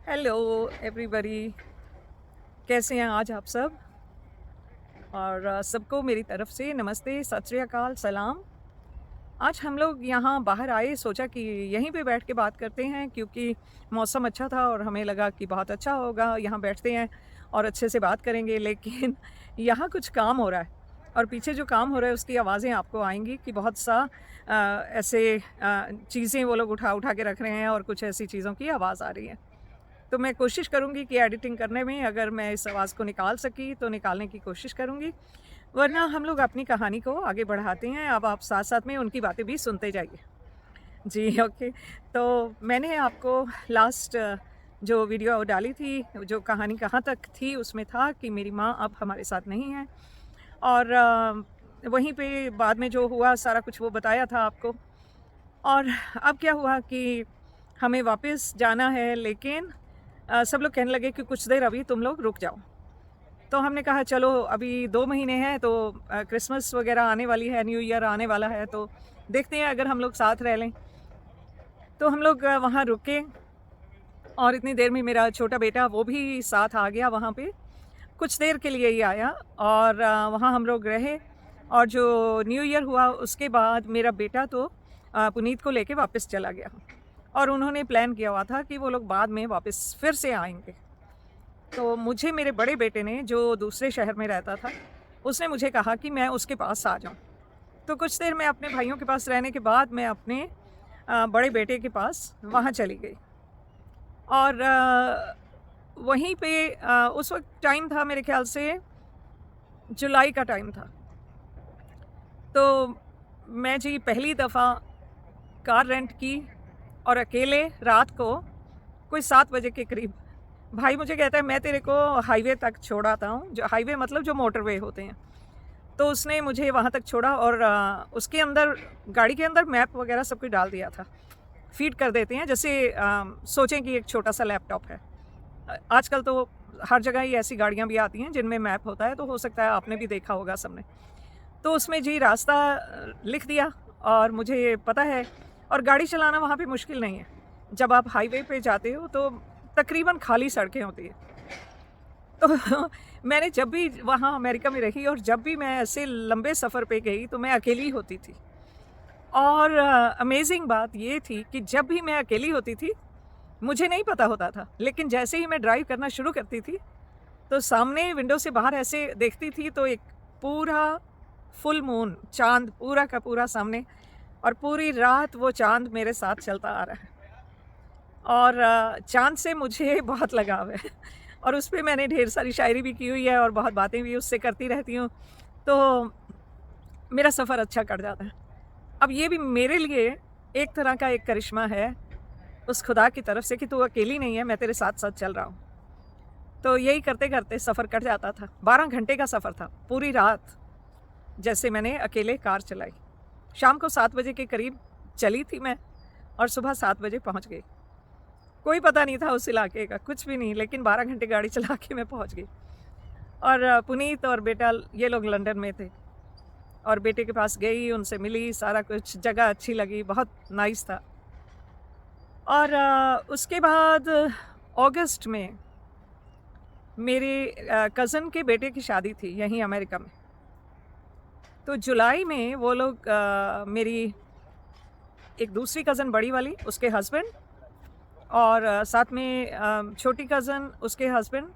Hello everybody, कैसे हैं आज आप सब। और सबको मेरी तरफ से नमस्ते, सत श्री अकाल, सलाम। आज हम लोग यहाँ बाहर आए, सोचा कि यहीं पे बैठ के बात करते हैं क्योंकि मौसम अच्छा था और हमें लगा कि बहुत अच्छा होगा, यहाँ बैठते हैं और अच्छे से बात करेंगे। लेकिन यहाँ कुछ काम हो रहा है और पीछे जो काम हो रहा है उसकी आवाज़ें आपको आएंगी कि बहुत सा ऐसे चीज़ें वो लोग उठा उठा के रख रहे हैं और कुछ ऐसी चीज़ों की आवाज़ आ रही है। तो मैं कोशिश करूँगी कि एडिटिंग करने में अगर मैं इस आवाज़ को निकाल सकी तो निकालने की कोशिश करूँगी, वरना हम लोग अपनी कहानी को आगे बढ़ाते हैं। अब आप साथ-साथ में उनकी बातें भी सुनते जाइए। जी, ओके। तो मैंने आपको लास्ट जो वीडियो डाली थी, जो कहानी कहाँ तक थी, उसमें था कि मेरी माँ अब हमारे साथ नहीं है और वहीं पे बाद में जो हुआ सारा कुछ वो बताया था आपको। और अब क्या हुआ कि हमें वापस जाना है, लेकिन सब लोग कहने लगे कि कुछ देर अभी तुम लोग रुक जाओ। तो हमने कहा चलो अभी 2 महीने हैं तो क्रिसमस वग़ैरह आने वाली है, न्यू ईयर आने वाला है, तो देखते हैं अगर हम लोग साथ रह लें। तो हम लोग वहाँ रुके और इतनी देर में मेरा छोटा बेटा वो भी साथ आ गया वहाँ पे। कुछ देर के लिए ही आया और वहाँ हम लोग रहे और जो न्यू ईयर हुआ उसके बाद मेरा बेटा तो पुनीत को लेके वापस चला गया और उन्होंने प्लान किया हुआ था कि वो लोग बाद में वापस फिर से आएँगे। तो मुझे मेरे बड़े बेटे ने, जो दूसरे शहर में रहता था, उसने मुझे कहा कि मैं उसके पास आ जाऊँ। तो कुछ देर मैं अपने भाइयों के पास रहने के बाद मैं अपने बड़े बेटे के पास वहाँ चली गई और वहीं पे उस वक़्त टाइम था मेरे ख़्याल से जुलाई का टाइम था। तो मैं जी पहली दफ़ा कार रेंट की और अकेले रात को कोई 7 बजे के करीब भाई मुझे कहता है मैं तेरे को हाईवे तक छोड़ आता हूँ, जो हाईवे मतलब जो मोटरवे होते हैं। तो उसने मुझे वहाँ तक छोड़ा और उसके अंदर गाड़ी के अंदर मैप वगैरह सब कुछ डाल दिया था। फ़ीड कर देते हैं जैसे सोचें कि एक छोटा-सा लैपटॉप है। आजकल तो हर जगह ही ऐसी गाड़ियाँ भी आती हैं जिनमें मैप होता है, तो हो सकता है आपने भी देखा होगा सबने। तो उसमें जी रास्ता लिख दिया और मुझे पता है और गाड़ी चलाना वहाँ पे मुश्किल नहीं है। जब आप हाईवे पे जाते हो तो तकरीबन खाली सड़कें होती हैं। तो मैंने जब भी वहाँ अमेरिका में रही और जब भी मैं ऐसे लंबे सफ़र पे गई तो मैं अकेली होती थी। और अमेज़िंग बात ये थी कि जब भी मैं अकेली होती थी, मुझे नहीं पता होता था, लेकिन जैसे ही मैं ड्राइव करना शुरू करती थी, तो सामने विंडो से बाहर ऐसे देखती थी तो एक पूरा फुल मून, चाँद पूरा का पूरा सामने और पूरी रात वो चाँद मेरे साथ चलता आ रहा है। और चाँद से मुझे बहुत लगाव है और उस पे मैंने ढेर सारी शायरी भी की हुई है और बहुत बातें भी उससे करती रहती हूँ, तो मेरा सफ़र अच्छा कट जाता है। अब ये भी मेरे लिए एक तरह का एक करिश्मा है, उस खुदा की तरफ से कि तू अकेली नहीं है, मैं तेरे साथ-साथ चल रहा हूँ। तो यही करते-करते सफ़र कट जाता था। 12 घंटे का सफ़र था, पूरी रात जैसे मैंने अकेले कार चलाई। शाम को 7 बजे के करीब चली थी मैं और सुबह 7 बजे पहुँच गई। कोई पता नहीं था उस इलाके का, कुछ भी नहीं, लेकिन 12 घंटे गाड़ी चला के मैं पहुँच गई। और पुनीत और बेटा ये लोग लंदन में थे और बेटे के पास गई, उनसे मिली, सारा कुछ, जगह अच्छी लगी, बहुत नाइस था। और उसके बाद अगस्त में मेरे कज़न के बेटे की शादी थी यहीं अमेरिका में। तो जुलाई में वो लोग मेरी एक दूसरी कज़न बड़ी वाली, उसके हस्बैंड और साथ में छोटी कज़न, उसके हस्बैंड,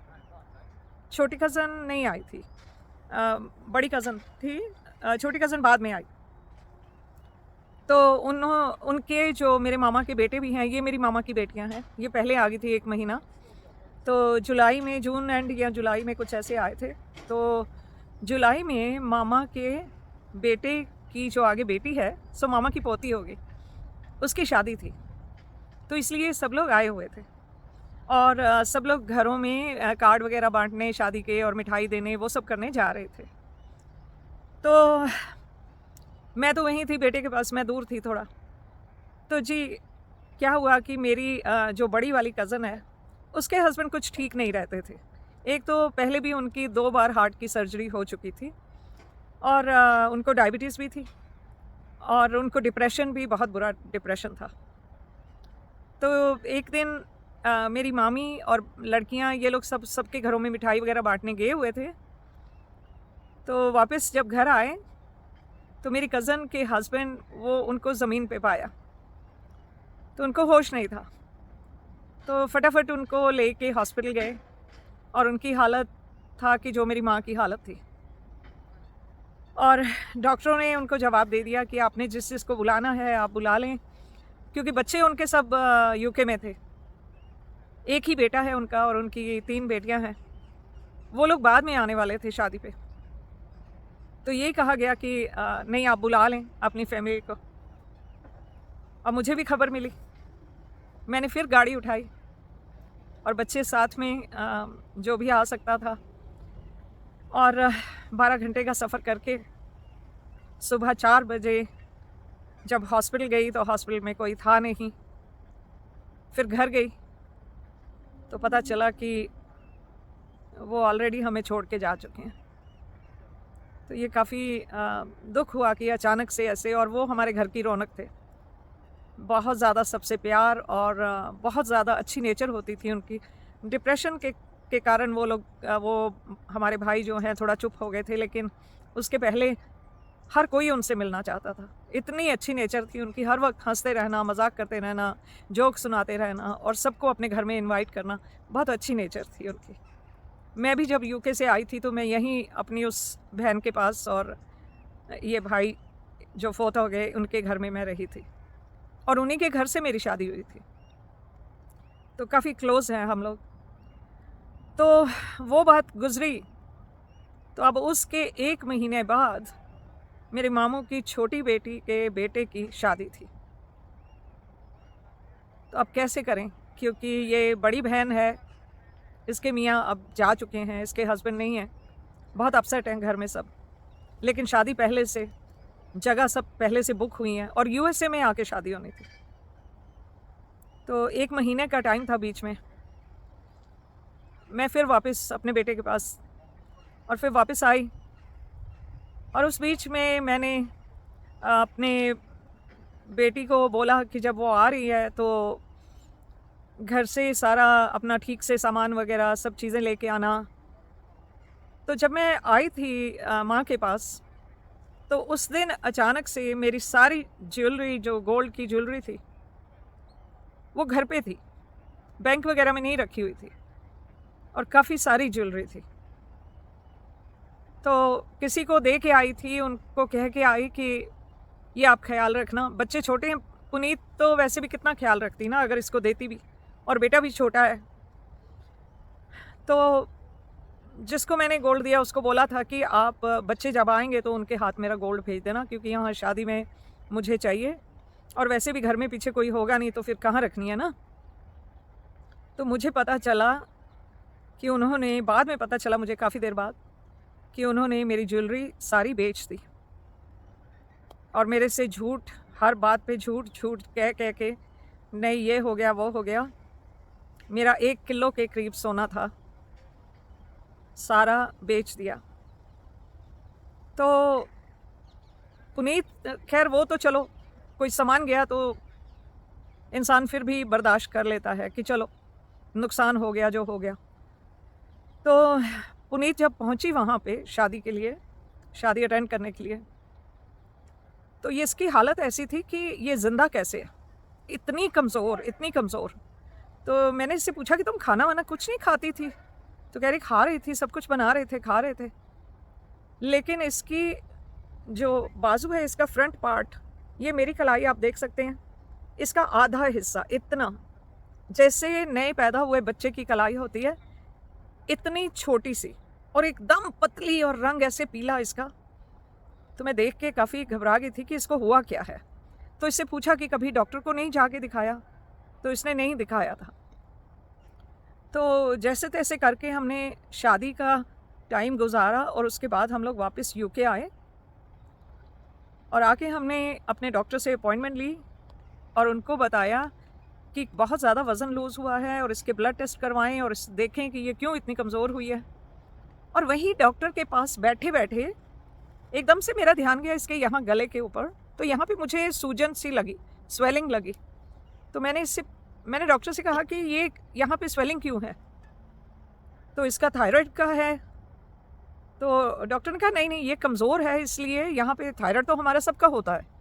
छोटी कज़न नहीं आई थी। बड़ी कज़न थी, छोटी कज़न बाद में आई। तो उनके जो मेरे मामा के बेटे भी हैं, ये मेरी मामा की बेटियां हैं, ये पहले आ गई थी 1 महीना। तो जुलाई में, जून एंड या जुलाई में कुछ ऐसे आए थे। तो जुलाई में मामा के बेटे की जो आगे बेटी है, सो मामा की पोती होगी, उसकी शादी थी। तो इसलिए सब लोग आए हुए थे और सब लोग घरों में कार्ड वगैरह बाँटने शादी के और मिठाई देने वो सब करने जा रहे थे। तो मैं तो वहीं थी बेटे के पास, मैं दूर थी थोड़ा। तो जी, क्या हुआ कि मेरी जो बड़ी वाली कज़न है, उसके हस्बैंड कुछ ठीक नहीं रहते थे। एक तो पहले भी उनकी 2 बार हार्ट की सर्जरी हो चुकी थी और उनको डायबिटीज़ भी थी और उनको डिप्रेशन भी, बहुत बुरा डिप्रेशन था। तो एक दिन मेरी मामी और लड़कियां ये लोग सबके घरों में मिठाई वगैरह बांटने गए हुए थे। तो वापस जब घर आए तो मेरी कज़न के हस्बैंड वो उनको ज़मीन पे पाया, तो उनको होश नहीं था। तो फटाफट उनको लेके हॉस्पिटल गए और उनकी हालत था कि जो मेरी माँ की हालत थी। और डॉक्टरों ने उनको जवाब दे दिया कि आपने जिसको बुलाना है आप बुला लें, क्योंकि बच्चे उनके सब यूके में थे। एक ही बेटा है उनका और उनकी 3 बेटियां हैं। वो लोग बाद में आने वाले थे शादी पे। तो ये कहा गया कि नहीं, आप बुला लें अपनी फैमिली को। और मुझे भी खबर मिली, मैंने फिर गाड़ी उठाई और बच्चे साथ में जो भी आ सकता था, और 12 घंटे का सफ़र करके सुबह 4 बजे जब हॉस्पिटल गई तो हॉस्पिटल में कोई था नहीं। फिर घर गई तो पता चला कि वो ऑलरेडी हमें छोड़ के जा चुके हैं। तो ये काफ़ी दुख हुआ कि अचानक से ऐसे, और वो हमारे घर की रौनक थे। बहुत ज़्यादा सबसे प्यार और बहुत ज़्यादा अच्छी नेचर होती थी उनकी। डिप्रेशन के कारण वो लोग वो हमारे भाई जो हैं थोड़ा चुप हो गए थे, लेकिन उसके पहले हर कोई उनसे मिलना चाहता था। इतनी अच्छी नेचर थी उनकी, हर वक्त हंसते रहना, मजाक करते रहना, जोक सुनाते रहना और सबको अपने घर में इनवाइट करना। बहुत अच्छी नेचर थी उनकी। मैं भी जब यूके से आई थी तो मैं यहीं अपनी उस बहन के पास और ये भाई जो फोत हो गए उनके घर में मैं रही थी, और उन्हीं के घर से मेरी शादी हुई थी। तो काफ़ी क्लोज़ हैं हम लोग। तो वो बात गुजरी, तो अब उसके 1 महीने बाद मेरे मामू की छोटी बेटी के बेटे की शादी थी। तो अब कैसे करें, क्योंकि ये बड़ी बहन है, इसके मियाँ अब जा चुके हैं, इसके हस्बैंड नहीं हैं। बहुत अपसेट हैं घर में सब, लेकिन शादी पहले से, जगह सब पहले से बुक हुई हैं और यूएसए में आके शादी होनी थी। तो 1 महीने का टाइम था बीच में। मैं फिर वापस अपने बेटे के पास और फिर वापस आई, और उस बीच में मैंने अपने बेटी को बोला कि जब वो आ रही है तो घर से सारा अपना ठीक से सामान वगैरह सब चीज़ें लेके आना। तो जब मैं आई थी माँ के पास, तो उस दिन अचानक से मेरी सारी ज्वेलरी, जो गोल्ड की ज्वेलरी थी, वो घर पे थी, बैंक वगैरह में नहीं रखी हुई थी, और काफ़ी सारी ज्वेलरी थी। तो किसी को दे के आई थी, उनको कह के आई कि ये आप ख्याल रखना। बच्चे छोटे हैं, पुनीत तो वैसे भी कितना ख्याल रखती ना अगर इसको देती भी, और बेटा भी छोटा है। तो जिसको मैंने गोल्ड दिया उसको बोला था कि आप बच्चे जब आएंगे तो उनके हाथ मेरा गोल्ड भेज देना, क्योंकि यहाँ शादी में मुझे चाहिए, और वैसे भी घर में पीछे कोई होगा नहीं तो फिर कहाँ रखनी है ना। तो मुझे पता चला कि उन्होंने, बाद में पता चला मुझे काफ़ी देर बाद, कि उन्होंने मेरी ज्वेलरी सारी बेच दी, और मेरे से झूठ, हर बात पे झूठ कह के, नहीं ये हो गया वो हो गया। मेरा 1 किलो के करीब सोना था, सारा बेच दिया। तो पुनीत, खैर वो तो चलो कोई सामान गया तो इंसान फिर भी बर्दाश्त कर लेता है कि चलो नुकसान हो गया जो हो गया। तो पुनीत जब पहुंची वहाँ पे शादी के लिए, शादी अटेंड करने के लिए, तो ये इसकी हालत ऐसी थी कि ये ज़िंदा कैसे है, इतनी कमज़ोर, इतनी कमज़ोर। तो मैंने इससे पूछा कि तुम खाना वाना कुछ नहीं खाती थी? तो कह रही खा रही थी, सब कुछ बना रहे थे, खा रहे थे, लेकिन इसकी जो बाजू है, इसका फ्रंट पार्ट, ये मेरी कलाई आप देख सकते हैं, इसका आधा हिस्सा इतना, जैसे नए पैदा हुए बच्चे की कलाई होती है, इतनी छोटी सी और एकदम पतली, और रंग ऐसे पीला इसका। तो मैं देख के काफ़ी घबरा गई थी कि इसको हुआ क्या है। तो इससे पूछा कि कभी डॉक्टर को नहीं जाके दिखाया? तो इसने नहीं दिखाया था। तो जैसे तैसे करके हमने शादी का टाइम गुजारा, और उसके बाद हम लोग वापस यूके आए, और आके हमने अपने डॉक्टर से अपॉइंटमेंट ली और उनको बताया कि बहुत ज़्यादा वज़न लूज़ हुआ है और इसके ब्लड टेस्ट करवाएं और देखें कि ये क्यों इतनी कमज़ोर हुई है। और वही डॉक्टर के पास बैठे बैठे एकदम से मेरा ध्यान गया इसके यहाँ गले के ऊपर, तो यहाँ पे मुझे सूजन सी लगी, स्वेलिंग लगी। तो मैंने इससे मैंने डॉक्टर से कहा कि ये यहाँ पे स्वेलिंग क्यों है, तो इसका थायराइड का है। तो डॉक्टर ने कहा नहीं नहीं, ये कमज़ोर है, इसलिए यहाँ पे थायराइड तो हमारा सबका होता है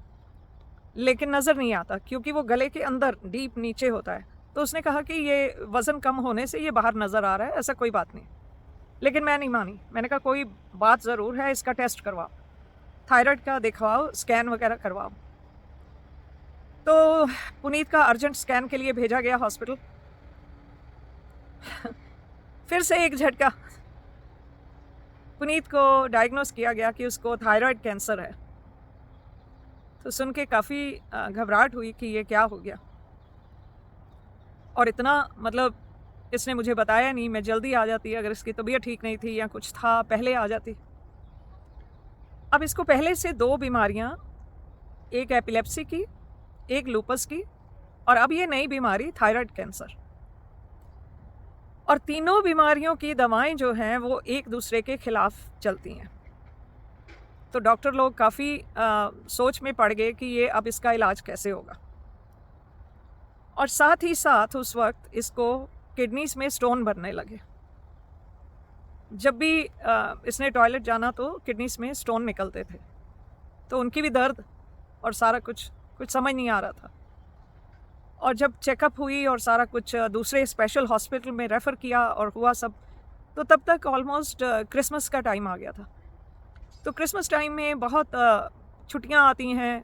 लेकिन नज़र नहीं आता क्योंकि वो गले के अंदर डीप नीचे होता है। तो उसने कहा कि ये वज़न कम होने से ये बाहर नज़र आ रहा है, ऐसा कोई बात नहीं। लेकिन मैं नहीं मानी, मैंने कहा कोई बात ज़रूर है, इसका टेस्ट करवाओ, थायराइड का दिखवाओ, स्कैन वगैरह करवाओ। तो पुनीत का अर्जेंट स्कैन के लिए भेजा गया हॉस्पिटल। फिर से एक झटका, पुनीत को डायग्नोस किया गया कि उसको थायराइड कैंसर है। तो सुन के काफ़ी घबराहट हुई कि ये क्या हो गया, और इतना मतलब इसने मुझे बताया नहीं, मैं जल्दी आ जाती, अगर इसकी तबीयत ठीक नहीं थी या कुछ था पहले आ जाती। अब इसको पहले से 2 बीमारियां, एक एपिलेप्सी की, एक लूपस की, और अब ये नई बीमारी थायराइड कैंसर, और तीनों बीमारियों की दवाएं जो हैं वो एक दूसरे के खिलाफ चलती हैं। तो डॉक्टर लोग काफ़ी सोच में पड़ गए कि ये अब इसका इलाज कैसे होगा। और साथ ही साथ उस वक्त इसको किडनीज में स्टोन बनने लगे। जब भी इसने टॉयलेट जाना तो किडनीज में स्टोन निकलते थे, तो उनकी भी दर्द और सारा कुछ समझ नहीं आ रहा था। और जब चेकअप हुई और सारा कुछ दूसरे स्पेशल हॉस्पिटल में रेफ़र किया और हुआ सब, तो तब तक ऑलमोस्ट क्रिसमस का टाइम आ गया था। तो क्रिसमस टाइम में बहुत छुट्टियां आती हैं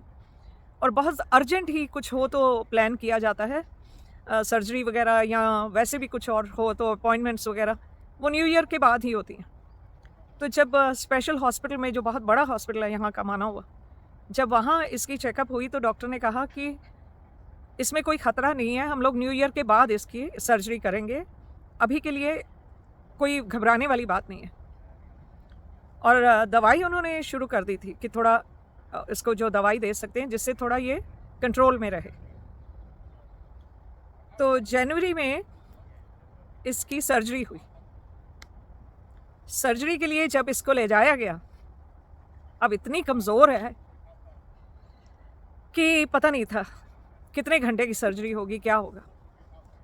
और बहुत अर्जेंट ही कुछ हो तो प्लान किया जाता है, सर्जरी वगैरह या वैसे भी कुछ और हो तो अपॉइंटमेंट्स वगैरह वो न्यू ईयर के बाद ही होती हैं। तो जब स्पेशल हॉस्पिटल में, जो बहुत बड़ा हॉस्पिटल है यहाँ का माना हुआ, जब वहाँ इसकी चेकअप हुई तो डॉक्टर ने कहा कि इसमें कोई ख़तरा नहीं है, हम लोग न्यू ईयर के बाद इसकी सर्जरी करेंगे, अभी के लिए कोई घबराने वाली बात नहीं है। और दवाई उन्होंने शुरू कर दी थी कि थोड़ा इसको जो दवाई दे सकते हैं जिससे थोड़ा ये कंट्रोल में रहे। तो जनवरी में इसकी सर्जरी हुई। सर्जरी के लिए जब इसको ले जाया गया, अब इतनी कमज़ोर है कि पता नहीं था कितने घंटे की सर्जरी होगी, क्या होगा।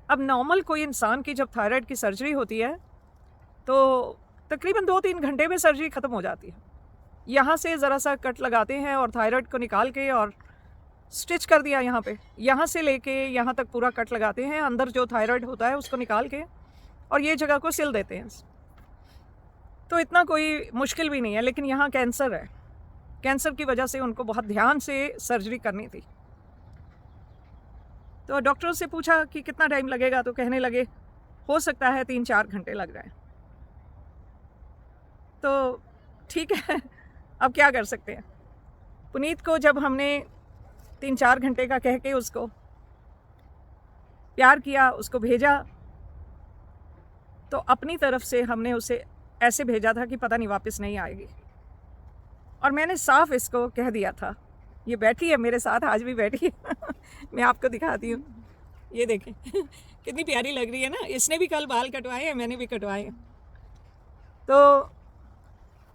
अब नॉर्मल कोई इंसान की जब थायराइड की सर्जरी होती है तो तकरीबन 2-3 घंटे में सर्जरी ख़त्म हो जाती है। यहाँ से ज़रा सा कट लगाते हैं और थायराइड को निकाल के और स्टिच कर दिया यहाँ पे, यहाँ से लेके यहाँ तक पूरा कट लगाते हैं, अंदर जो थायराइड होता है उसको निकाल के और ये जगह को सिल देते हैं। तो इतना कोई मुश्किल भी नहीं है। लेकिन यहाँ कैंसर है, कैंसर की वजह से उनको बहुत ध्यान से सर्जरी करनी थी। तो डॉक्टरों से पूछा कि कितना टाइम लगेगा, तो कहने लगे हो सकता है 3-4 घंटे लग जाए। तो ठीक है, अब क्या कर सकते हैं। पुनीत को जब हमने 3-4 घंटे का कह के उसको प्यार किया, उसको भेजा, तो अपनी तरफ से हमने उसे ऐसे भेजा था कि पता नहीं वापस नहीं आएगी। और मैंने साफ इसको कह दिया था, ये बैठी है मेरे साथ, आज भी बैठी है मैं आपको दिखाती हूँ, ये देखें कितनी प्यारी लग रही है ना। इसने भी कल बाल कटवाए हैं, मैंने भी कटवाए हैं। तो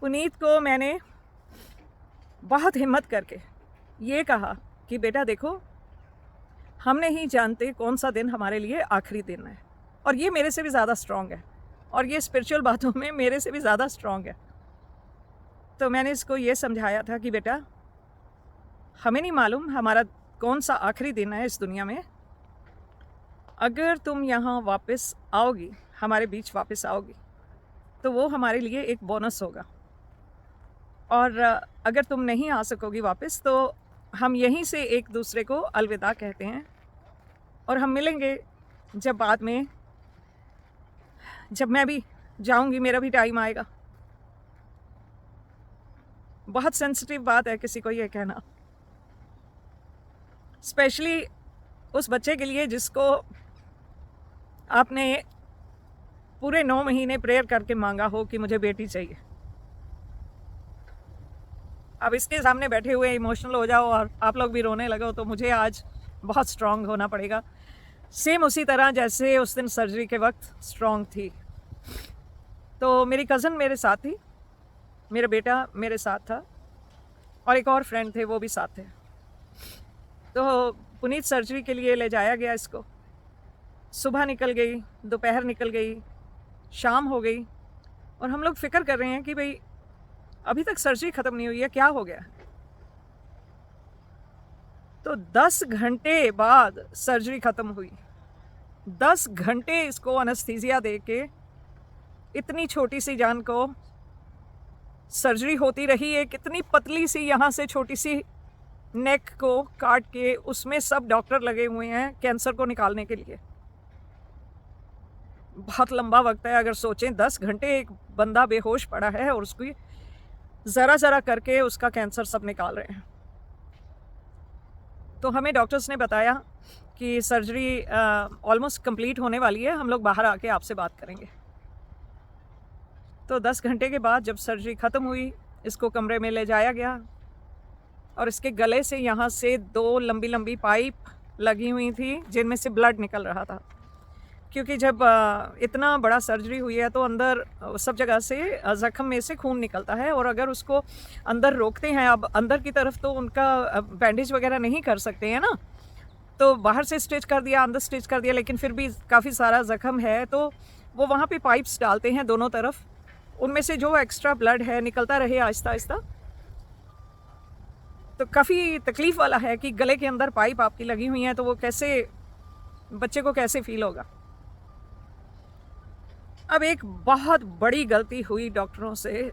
पुनीत को मैंने बहुत हिम्मत करके ये कहा कि बेटा देखो, हम नहीं जानते कौन सा दिन हमारे लिए आखिरी दिन है, और ये मेरे से भी ज़्यादा स्ट्रॉन्ग है, और ये स्पिरिचुअल बातों में मेरे से भी ज़्यादा स्ट्रॉन्ग है। तो मैंने इसको ये समझाया था कि बेटा, हमें नहीं मालूम हमारा कौन सा आखिरी दिन है इस दुनिया में, अगर तुम यहाँ वापस आओगी, हमारे बीच वापस आओगी, तो वो हमारे लिए एक बोनस होगा, और अगर तुम नहीं आ सकोगी वापस तो हम यहीं से एक दूसरे को अलविदा कहते हैं, और हम मिलेंगे जब बाद में, जब मैं भी जाऊंगी, मेरा भी टाइम आएगा। बहुत सेंसिटिव बात है किसी को ये कहना, स्पेशली उस बच्चे के लिए जिसको आपने पूरे 9 महीने प्रेयर करके मांगा हो कि मुझे बेटी चाहिए। अब इसके सामने बैठे हुए इमोशनल हो जाओ और आप लोग भी रोने लगो, तो मुझे आज बहुत स्ट्रांग होना पड़ेगा, सेम उसी तरह जैसे उस दिन सर्जरी के वक्त स्ट्रांग थी। तो मेरी कज़न मेरे साथ थी, मेरा बेटा मेरे साथ था, और एक और फ्रेंड थे, वो भी साथ थे। तो पुनीत सर्जरी के लिए ले जाया गया इसको, सुबह निकल गई, दोपहर निकल गई, शाम हो गई, और हम लोग फिक्र कर रहे हैं कि भाई अभी तक सर्जरी ख़त्म नहीं हुई है, क्या हो गया। तो 10 घंटे बाद सर्जरी ख़त्म हुई। 10 घंटे इसको एनेस्थीसिया दे के इतनी छोटी सी जान को सर्जरी होती रही। एक इतनी पतली सी यहाँ से छोटी सी नेक को काट के उसमें सब डॉक्टर लगे हुए हैं कैंसर को निकालने के लिए। बहुत लंबा वक्त है। अगर सोचें 10 घंटे एक बंदा बेहोश पड़ा है और उसको ज़रा ज़रा करके उसका कैंसर सब निकाल रहे हैं। तो हमें डॉक्टर्स ने बताया कि सर्जरी ऑलमोस्ट कंप्लीट होने वाली है, हम लोग बाहर आके आपसे बात करेंगे। तो 10 घंटे के बाद जब सर्जरी ख़त्म हुई, इसको कमरे में ले जाया गया और इसके गले से यहाँ से 2 लंबी लंबी पाइप लगी हुई थी जिनमें से ब्लड निकल रहा था। क्योंकि जब इतना बड़ा सर्जरी हुई है तो अंदर सब जगह से ज़ख्म में से खून निकलता है, और अगर उसको अंदर रोकते हैं, अब अंदर की तरफ तो उनका बैंडेज वगैरह नहीं कर सकते हैं ना, तो बाहर से स्टिच कर दिया, अंदर स्टिच कर दिया, लेकिन फिर भी काफ़ी सारा ज़ख्म है तो वो वहाँ पे पाइप्स डालते हैं दोनों तरफ, उनमें से जो एक्स्ट्रा ब्लड है निकलता रहे आहिस्ता आहिस्ता। तो काफ़ी तकलीफ़ वाला है कि गले के अंदर पाइप आपकी लगी हुई हैं, तो वो कैसे, बच्चे को कैसे फील होगा। अब एक बहुत बड़ी गलती हुई डॉक्टरों से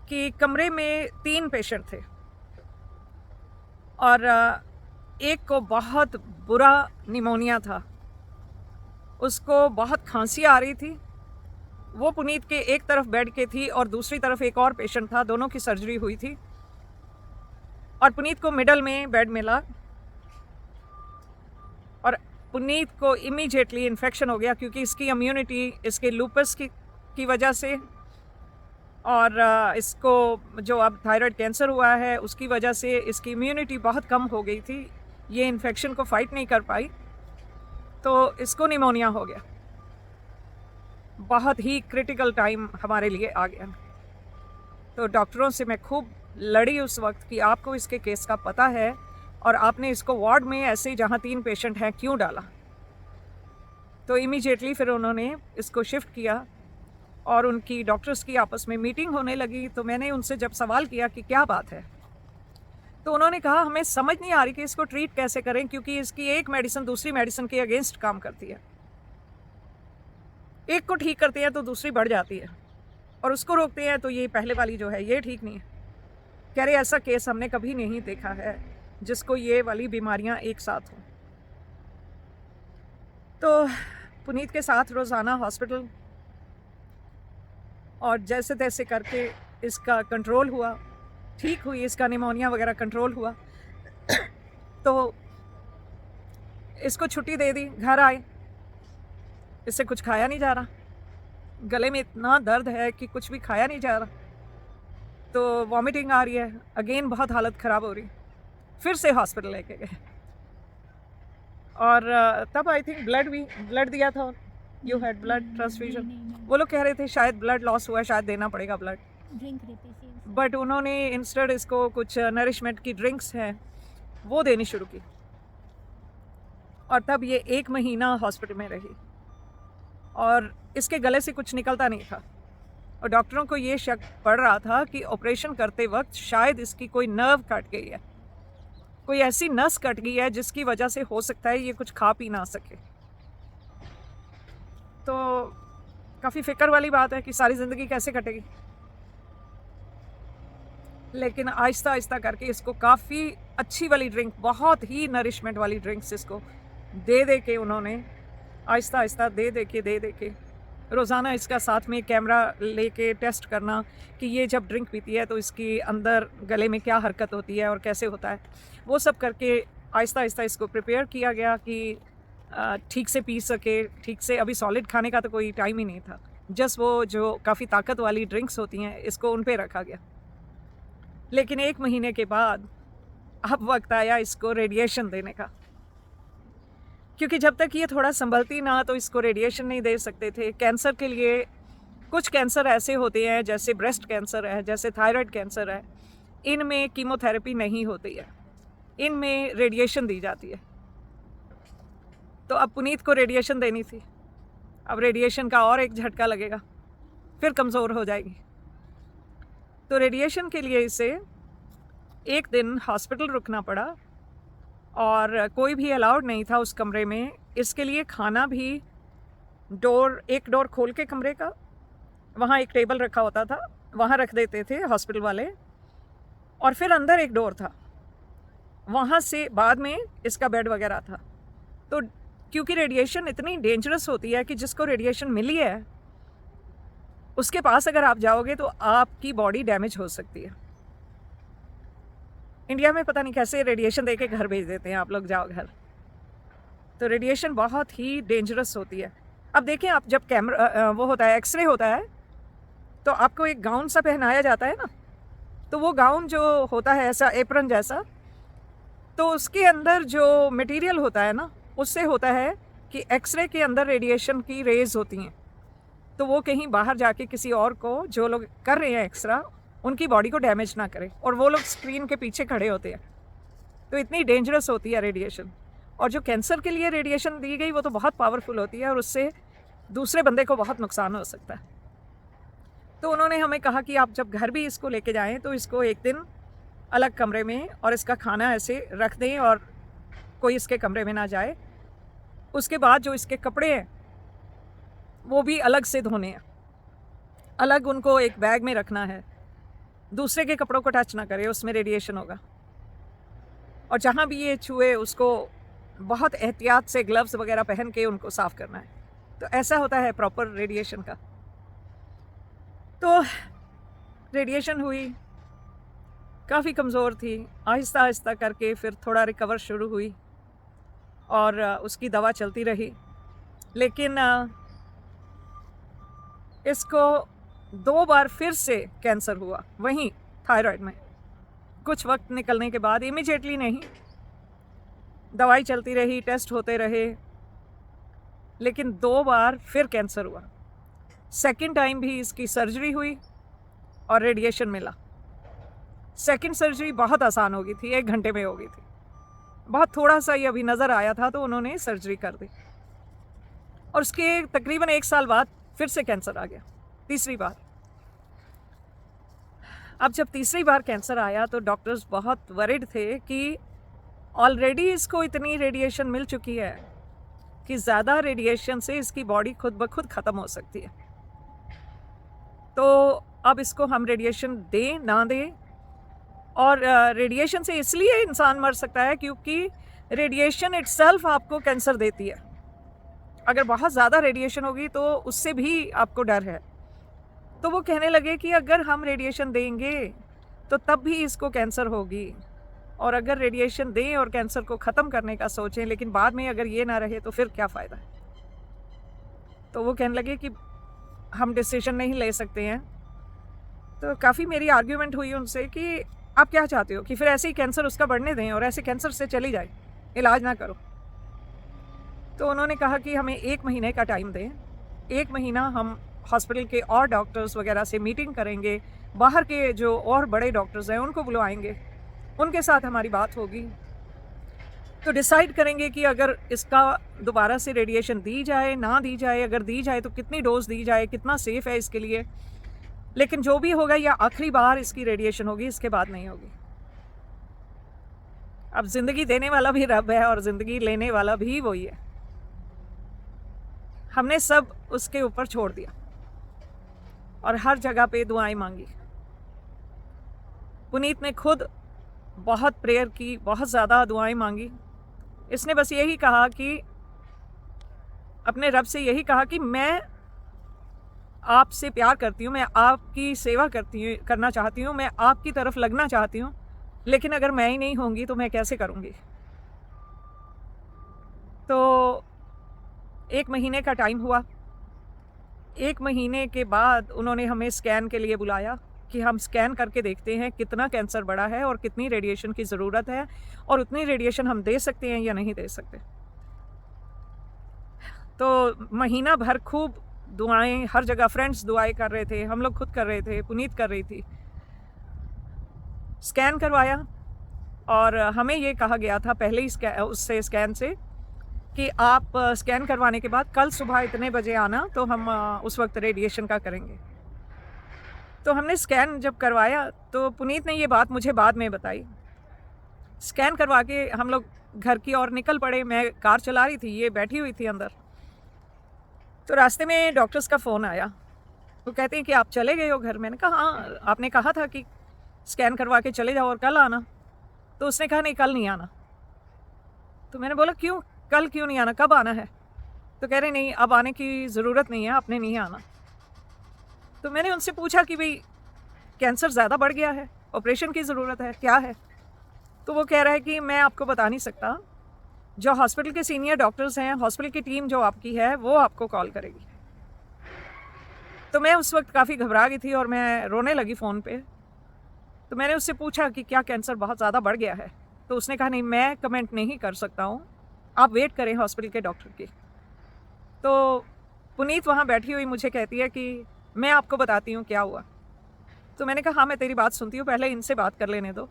कि कमरे में 3 पेशेंट थे और एक को बहुत बुरा निमोनिया था, उसको बहुत खांसी आ रही थी। वो पुनीत के एक तरफ बेड के थी और दूसरी तरफ एक और पेशेंट था, दोनों की सर्जरी हुई थी और पुनीत को मिडल में बेड मिला और पुनीत को इमीडिएटली इन्फेक्शन हो गया क्योंकि इसकी इम्यूनिटी इसके लूपस की वजह से और इसको जो अब थायराइड कैंसर हुआ है उसकी वजह से इसकी इम्यूनिटी बहुत कम हो गई थी, ये इन्फेक्शन को फाइट नहीं कर पाई, तो इसको निमोनिया हो गया। बहुत ही क्रिटिकल टाइम हमारे लिए आ गया। तो डॉक्टरों से मैं खूब लड़ी उस वक्त कि आपको इसके केस का पता है और आपने इसको वार्ड में ऐसे जहाँ 3 पेशेंट हैं क्यों डाला। तो इमीडिएटली फिर उन्होंने इसको शिफ्ट किया और उनकी डॉक्टर्स की आपस में मीटिंग होने लगी। तो मैंने उनसे जब सवाल किया कि क्या बात है, तो उन्होंने कहा हमें समझ नहीं आ रही कि इसको ट्रीट कैसे करें क्योंकि इसकी एक मेडिसिन दूसरी मेडिसिन के अगेंस्ट काम करती है। एक को ठीक करते हैं तो दूसरी बढ़ जाती है और उसको रोकते हैं तो ये पहले वाली जो है ये ठीक नहीं है। कह रहे ऐसा केस हमने कभी नहीं देखा है जिसको ये वाली बीमारियां एक साथ हों। तो पुनीत के साथ रोज़ाना हॉस्पिटल और जैसे तैसे करके इसका कंट्रोल हुआ, ठीक हुई, इसका निमोनिया वगैरह कंट्रोल हुआ। तो इसको छुट्टी दे दी, घर आए, इससे कुछ खाया नहीं जा रहा, गले में इतना दर्द है कि कुछ भी खाया नहीं जा रहा, तो वॉमिटिंग आ रही है, अगेन बहुत हालत ख़राब हो रही। फिर से हॉस्पिटल लेके गए और तब आई थिंक ब्लड दिया था, यू हैड ब्लड ट्रांसफ्यूजन। वो लोग कह रहे थे शायद ब्लड लॉस हुआ है, शायद देना पड़ेगा ब्लड, बट उन्होंने इंस्टेड इसको कुछ नरिशमेंट की ड्रिंक्स हैं वो देनी शुरू की और तब ये 1 महीना हॉस्पिटल में रही और इसके गले से कुछ निकलता नहीं था और डॉक्टरों को ये शक पड़ रहा था कि ऑपरेशन करते वक्त शायद इसकी कोई नर्व कट गई है, कोई ऐसी नस कट गई है जिसकी वजह से हो सकता है ये कुछ खा पी ना सके। तो काफ़ी फिक्र वाली बात है कि सारी ज़िंदगी कैसे कटेगी, लेकिन आहिस्ता आहिस्ता करके इसको काफ़ी अच्छी वाली ड्रिंक, बहुत ही नरिशमेंट वाली ड्रिंक्स इसको दे के उन्होंने आहिस्ता आहिस्ता दे के रोज़ाना इसका साथ में कैमरा लेके टेस्ट करना कि ये जब ड्रिंक पीती है तो इसकी अंदर गले में क्या हरकत होती है और कैसे होता है, वो सब करके आहिस्ता आहिस्ता इसको प्रिपेयर किया गया कि ठीक से पी सके, ठीक से। अभी सॉलिड खाने का तो कोई टाइम ही नहीं था, जस्ट वो जो काफ़ी ताकत वाली ड्रिंक्स होती हैं इसको उन पे रखा गया। लेकिन 1 महीने के बाद अब वक्त आया इसको रेडिएशन देने का, क्योंकि जब तक ये थोड़ा संभलती ना तो इसको रेडिएशन नहीं दे सकते थे। कैंसर के लिए कुछ कैंसर ऐसे होते हैं जैसे ब्रेस्ट कैंसर है, जैसे थायराइड कैंसर है, इनमें कीमोथेरेपी नहीं होती है, इनमें रेडिएशन दी जाती है। तो अब पुनीत को रेडिएशन देनी थी। अब रेडिएशन का और एक झटका लगेगा, फिर कमज़ोर हो जाएगी। तो रेडिएशन के लिए इसे एक दिन हॉस्पिटल रुकना पड़ा और कोई भी अलाउड नहीं था उस कमरे में। इसके लिए खाना भी एक डोर खोल के कमरे का, वहाँ एक टेबल रखा होता था, वहाँ रख देते थे हॉस्पिटल वाले, और फिर अंदर एक डोर था, वहाँ से बाद में इसका बेड वगैरह था। तो क्योंकि रेडिएशन इतनी डेंजरस होती है कि जिसको रेडिएशन मिली है उसके पास अगर आप जाओगे तो आपकी बॉडी डैमेज हो सकती है। इंडिया में पता नहीं कैसे रेडिएशन दे के घर भेज देते हैं, आप लोग जाओ घर। तो रेडिएशन बहुत ही डेंजरस होती है। अब देखें, आप जब वो होता है, एक्सरे होता है, तो आपको एक गाउन सा पहनाया जाता है ना, तो वो गाउन जो होता है ऐसा एप्रन जैसा, तो उसके अंदर जो मटेरियल होता है ना, उससे होता है कि एक्सरे के अंदर रेडिएशन की रेज होती हैं, तो वो कहीं बाहर जाके किसी और को, जो लोग कर रहे हैं एक्सरा, उनकी बॉडी को डैमेज ना करे, और वो लोग स्क्रीन के पीछे खड़े होते हैं। तो इतनी डेंजरस होती है रेडिएशन। और जो कैंसर के लिए रेडिएशन दी गई वो तो बहुत पावरफुल होती है, और उससे दूसरे बंदे को बहुत नुकसान हो सकता है। तो उन्होंने हमें कहा कि आप जब घर भी इसको लेके जाएं तो इसको एक दिन अलग कमरे में, और इसका खाना ऐसे रख दें और कोई इसके कमरे में ना जाए। उसके बाद जो इसके कपड़े हैं वो भी अलग से धोने हैं, अलग उनको एक बैग में रखना है, दूसरे के कपड़ों को टच ना करे, उसमें रेडिएशन होगा। और जहाँ भी ये छुए उसको बहुत एहतियात से ग्लव्स वगैरह पहन के उनको साफ़ करना है। तो ऐसा होता है प्रॉपर रेडिएशन का। तो रेडिएशन हुई, काफ़ी कमज़ोर थी, आहिस्ता आहिस्ता करके फिर थोड़ा रिकवर शुरू हुई और उसकी दवा चलती रही। लेकिन इसको 2 बार फिर से कैंसर हुआ, वहीं थायराइड में। कुछ वक्त निकलने के बाद, इमीडिएटली नहीं, दवाई चलती रही, टेस्ट होते रहे, लेकिन 2 बार फिर कैंसर हुआ। सेकंड टाइम भी इसकी सर्जरी हुई और रेडिएशन मिला। सेकंड सर्जरी बहुत आसान हो गई थी, 1 घंटे में हो गई थी। बहुत थोड़ा सा ही अभी नज़र आया था तो उन्होंने सर्जरी कर दी, और उसके तकरीबन 1 साल बाद फिर से कैंसर आ गया, तीसरी बार। अब जब तीसरी बार कैंसर आया तो डॉक्टर्स बहुत वरिड थे कि ऑलरेडी इसको इतनी रेडिएशन मिल चुकी है कि ज़्यादा रेडिएशन से इसकी बॉडी खुद ब खुद ख़त्म हो सकती है। तो अब इसको हम रेडिएशन दें ना दें, और रेडिएशन से इसलिए इंसान मर सकता है क्योंकि रेडिएशन इटसेल्फ आपको कैंसर देती है। अगर बहुत ज़्यादा रेडिएशन होगी तो उससे भी आपको डर है। तो वो कहने लगे कि अगर हम रेडिएशन देंगे तो तब भी इसको कैंसर होगी, और अगर रेडिएशन दें और कैंसर को ख़त्म करने का सोचें लेकिन बाद में अगर ये ना रहे तो फिर क्या फ़ायदा। तो वो कहने लगे कि हम डिसीजन नहीं ले सकते हैं। तो काफ़ी मेरी आर्ग्यूमेंट हुई उनसे कि आप क्या चाहते हो कि फिर ऐसे ही कैंसर उसका बढ़ने दें और ऐसे कैंसर से चली जाए, इलाज ना करो। तो उन्होंने कहा कि हमें 1 महीने का टाइम दें, 1 महीना हम हॉस्पिटल के और डॉक्टर्स वगैरह से मीटिंग करेंगे, बाहर के जो और बड़े डॉक्टर्स हैं उनको बुलवाएंगे, उनके साथ हमारी बात होगी, तो डिसाइड करेंगे कि अगर इसका दोबारा से रेडिएशन दी जाए ना दी जाए, अगर दी जाए तो कितनी डोज दी जाए, कितना सेफ़ है इसके लिए। लेकिन जो भी होगा यह आखिरी बार इसकी रेडिएशन होगी, इसके बाद नहीं होगी। अब ज़िंदगी देने वाला भी रब है और ज़िंदगी लेने वाला भी वही है। हमने सब उसके ऊपर छोड़ दिया और हर जगह पे दुआएं मांगी। पुनीत ने खुद बहुत प्रेयर की, बहुत ज़्यादा दुआएं मांगी। इसने बस यही कहा कि अपने रब से यही कहा कि मैं आपसे प्यार करती हूँ, मैं आपकी सेवा करना चाहती हूँ, मैं आपकी तरफ लगना चाहती हूँ, लेकिन अगर मैं ही नहीं होंगी तो मैं कैसे करूँगी। तो 1 महीने का टाइम हुआ। 1 महीने के बाद उन्होंने हमें स्कैन के लिए बुलाया कि हम स्कैन करके देखते हैं कितना कैंसर बढ़ा है और कितनी रेडिएशन की ज़रूरत है, और उतनी रेडिएशन हम दे सकते हैं या नहीं दे सकते। तो महीना भर खूब दुआएं, हर जगह फ्रेंड्स दुआएं कर रहे थे, हम लोग खुद कर रहे थे, पुनीत कर रही थी। स्कैन करवाया और हमें ये कहा गया था पहले ही उससे स्कैन से कि आप स्कैन करवाने के बाद कल सुबह इतने बजे आना, तो हम उस वक्त रेडिएशन का करेंगे। तो हमने स्कैन जब करवाया तो पुनीत ने ये बात मुझे बाद में बताई। स्कैन करवा के हम लोग घर की ओर निकल पड़े। मैं कार चला रही थी, ये बैठी हुई थी अंदर। तो रास्ते में डॉक्टर्स का फ़ोन आया। वो कहते हैं कि आप चले गए हो घर। मैंने कहा हाँ, आपने कहा था कि स्कैन करवा के चले जाओ और कल आना। तो उसने कहा नहीं, कल नहीं आना। तो मैंने बोला क्यों, कल क्यों नहीं आना, कब आना है? तो कह रहे नहीं, अब आने की ज़रूरत नहीं है, आपने नहीं आना। तो मैंने उनसे पूछा कि भाई कैंसर ज़्यादा बढ़ गया है, ऑपरेशन की ज़रूरत है, क्या है? तो वो कह रहा है कि मैं आपको बता नहीं सकता, जो हॉस्पिटल के सीनियर डॉक्टर्स हैं, हॉस्पिटल की टीम जो आपकी है, वो आपको कॉल करेगी। तो मैं उस वक्त काफ़ी घबरा गई थी और मैं रोने लगी फ़ोन पे। तो मैंने उससे पूछा कि क्या कैंसर बहुत ज़्यादा बढ़ गया है? तो उसने कहा नहीं, मैं कमेंट नहीं कर सकता हूँ, आप वेट करें हॉस्पिटल के डॉक्टर की। तो पुनीत वहाँ बैठी हुई मुझे कहती है कि मैं आपको बताती हूँ क्या हुआ। तो मैंने कहा हाँ, मैं तेरी बात सुनती हूँ, पहले इनसे बात कर लेने दो।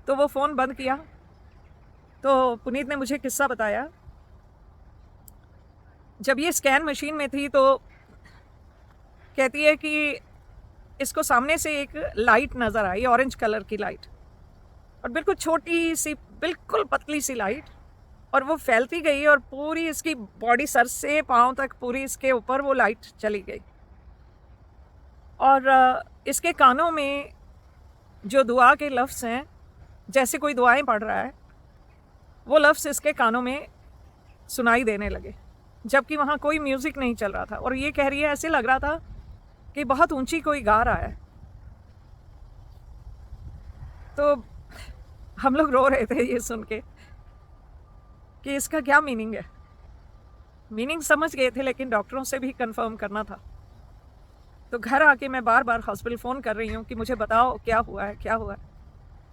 तो वो फ़ोन बंद किया। तो पुनीत ने मुझे किस्सा बताया। जब ये स्कैन मशीन में थी तो कहती है कि इसको सामने से एक लाइट नज़र आई, ऑरेंज कलर की लाइट, और बिल्कुल छोटी सी, बिल्कुल पतली सी लाइट, और वो फैलती गई और पूरी इसकी बॉडी, सर से पाँव तक पूरी इसके ऊपर वो लाइट चली गई। और इसके कानों में जो दुआ के लफ्ज़ हैं, जैसे कोई दुआएं पढ़ रहा है, वो लफ्ज़ इसके कानों में सुनाई देने लगे, जबकि वहाँ कोई म्यूज़िक नहीं चल रहा था। और ये कह रही है ऐसे लग रहा था कि बहुत ऊंची कोई गा रहा है। तो हम लोग रो रहे थे ये सुन के कि इसका क्या मीनिंग है। मीनिंग समझ गए थे, लेकिन डॉक्टरों से भी कंफर्म करना था। तो घर आके मैं बार बार हॉस्पिटल फ़ोन कर रही हूँ कि मुझे बताओ क्या हुआ है, क्या हुआ है।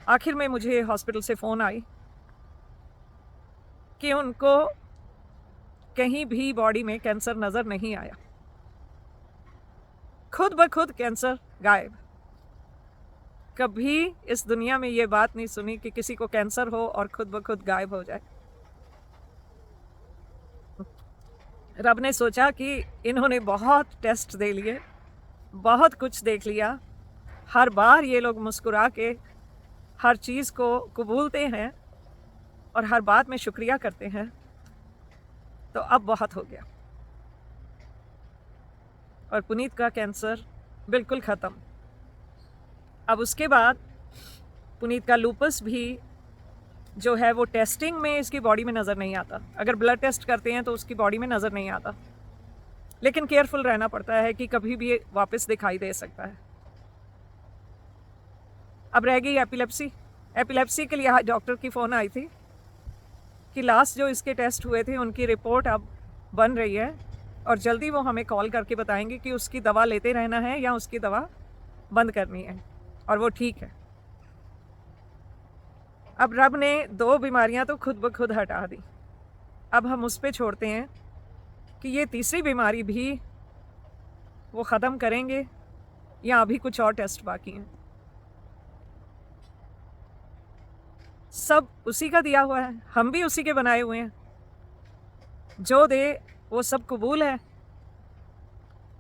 आखिर में मुझे हॉस्पिटल से फ़ोन आई कि उनको कहीं भी बॉडी में कैंसर नज़र नहीं आया, खुद ब खुद कैंसर गायब। कभी इस दुनिया में ये बात नहीं सुनी कि किसी को कैंसर हो और खुद ब खुद गायब हो जाए। रब ने सोचा कि इन्होंने बहुत टेस्ट दे लिए, बहुत कुछ देख लिया, हर बार ये लोग मुस्कुरा के हर चीज़ को कबूलते हैं और हर बात में शुक्रिया करते हैं, तो अब बहुत हो गया। और पुनीत का कैंसर बिल्कुल ख़त्म। अब उसके बाद पुनीत का लूपस भी जो है वो टेस्टिंग में इसकी बॉडी में नज़र नहीं आता। अगर ब्लड टेस्ट करते हैं तो उसकी बॉडी में नज़र नहीं आता, लेकिन केयरफुल रहना पड़ता है कि कभी भी वापस दिखाई दे सकता है। अब रह गई एपिलेप्सी। एपिलेप्सी के लिए डॉक्टर की फ़ोन आई थी कि लास्ट जो इसके टेस्ट हुए थे उनकी रिपोर्ट अब बन रही है और जल्दी वो हमें कॉल करके बताएंगे कि उसकी दवा लेते रहना है या उसकी दवा बंद करनी है, और वो ठीक है। अब रब ने 2 बीमारियां तो खुद ब खुद हटा दी। अब हम उस पे छोड़ते हैं कि ये तीसरी बीमारी भी वो ख़त्म करेंगे या अभी कुछ और टेस्ट बाकी हैं। सब उसी का दिया हुआ है, हम भी उसी के बनाए हुए हैं। जो दे वो सब कबूल है,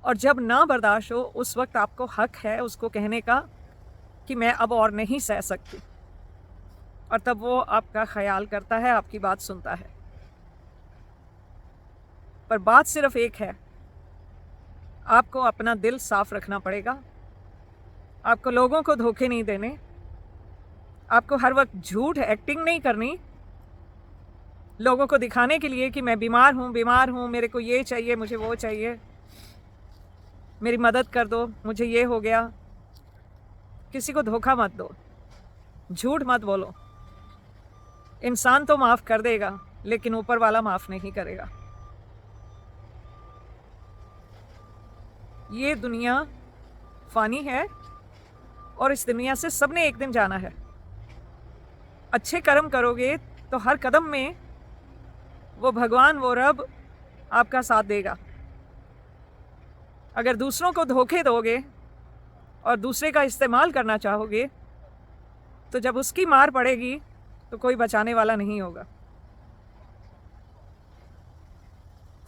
और जब ना बर्दाश्त हो उस वक्त आपको हक है उसको कहने का कि मैं अब और नहीं सह सकती, और तब वो आपका ख्याल करता है, आपकी बात सुनता है। पर बात सिर्फ एक है, आपको अपना दिल साफ रखना पड़ेगा। आपको लोगों को धोखे नहीं देने, आपको हर वक्त झूठ एक्टिंग नहीं करनी लोगों को दिखाने के लिए कि मैं बीमार हूँ, मेरे को ये चाहिए, मुझे वो चाहिए, मेरी मदद कर दो, मुझे ये हो गया। किसी को धोखा मत दो, झूठ मत बोलो। इंसान तो माफ़ कर देगा, लेकिन ऊपर वाला माफ़ नहीं करेगा। ये दुनिया फ़ानी है और इस दुनिया से सबने एक दिन जाना है। अच्छे कर्म करोगे तो हर कदम में वो भगवान, वो रब आपका साथ देगा। अगर दूसरों को धोखे दोगे और दूसरे का इस्तेमाल करना चाहोगे तो जब उसकी मार पड़ेगी तो कोई बचाने वाला नहीं होगा।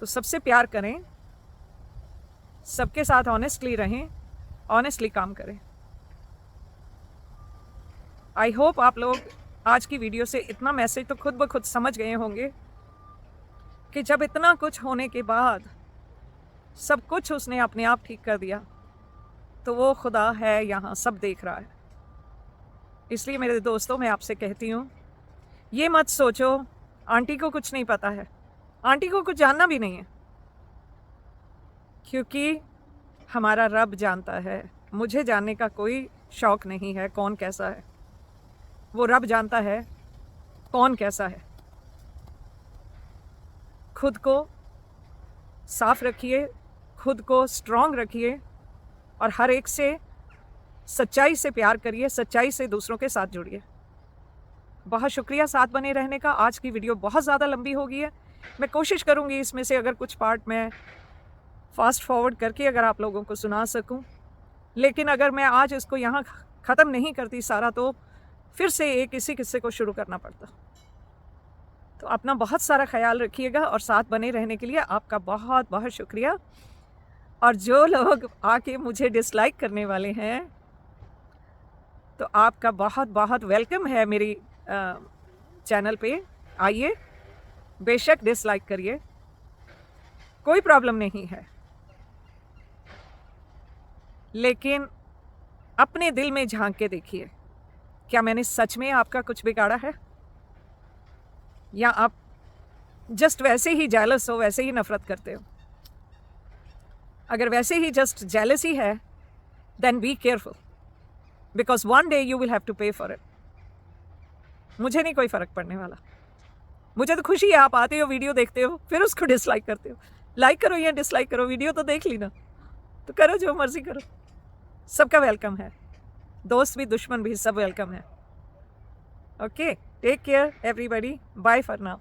तो सबसे प्यार करें, सबके साथ ऑनेस्टली रहें, ऑनेस्टली काम करें। आई होप आप लोग आज की वीडियो से इतना मैसेज तो खुद ब खुद समझ गए होंगे कि जब इतना कुछ होने के बाद सब कुछ उसने अपने आप ठीक कर दिया, तो वो खुदा है यहाँ, सब देख रहा है। इसलिए मेरे दोस्तों, मैं आपसे कहती हूँ, ये मत सोचो आंटी को कुछ नहीं पता है, आंटी को कुछ जानना भी नहीं है, क्योंकि हमारा रब जानता है। मुझे जानने का कोई शौक नहीं है कौन कैसा है, वो रब जानता है कौन कैसा है। खुद को साफ रखिए, खुद को स्ट्रॉन्ग रखिए और हर एक से सच्चाई से प्यार करिए, सच्चाई से दूसरों के साथ जुड़िए। बहुत शुक्रिया साथ बने रहने का। आज की वीडियो बहुत ज़्यादा लंबी हो गई है, मैं कोशिश करूँगी इसमें से अगर कुछ पार्ट मैं फास्ट फॉरवर्ड करके अगर आप लोगों को सुना सकूं, लेकिन अगर मैं आज इसको यहाँ ख़त्म नहीं करती सारा, तो फिर से एक इसी किस्से को शुरू करना पड़ता। तो अपना बहुत सारा ख्याल रखिएगा और साथ बने रहने के लिए आपका बहुत बहुत शुक्रिया। और जो लोग आके मुझे डिसलाइक करने वाले हैं, तो आपका बहुत बहुत वेलकम है मेरी चैनल पे। आइए, बेशक डिसलाइक करिए, कोई प्रॉब्लम नहीं है, लेकिन अपने दिल में झांक के देखिए, क्या मैंने सच में आपका कुछ बिगाड़ा है, या आप जस्ट वैसे ही जेलस हो, वैसे ही नफरत करते हो। अगर वैसे ही जस्ट जेलसी है, then be careful, because one day you will have to pay for it. मुझे नहीं कोई फ़र्क पड़ने वाला, मुझे तो खुशी है आप आते हो, वीडियो देखते हो, फिर उसको डिसलाइक करते हो। लाइक करो या डिसलाइक करो, वीडियो तो देख ली ना, तो करो जो मर्जी करो, सबका वेलकम है, दोस्त भी दुश्मन भी सब वेलकम है। Okay, take care everybody, bye for now.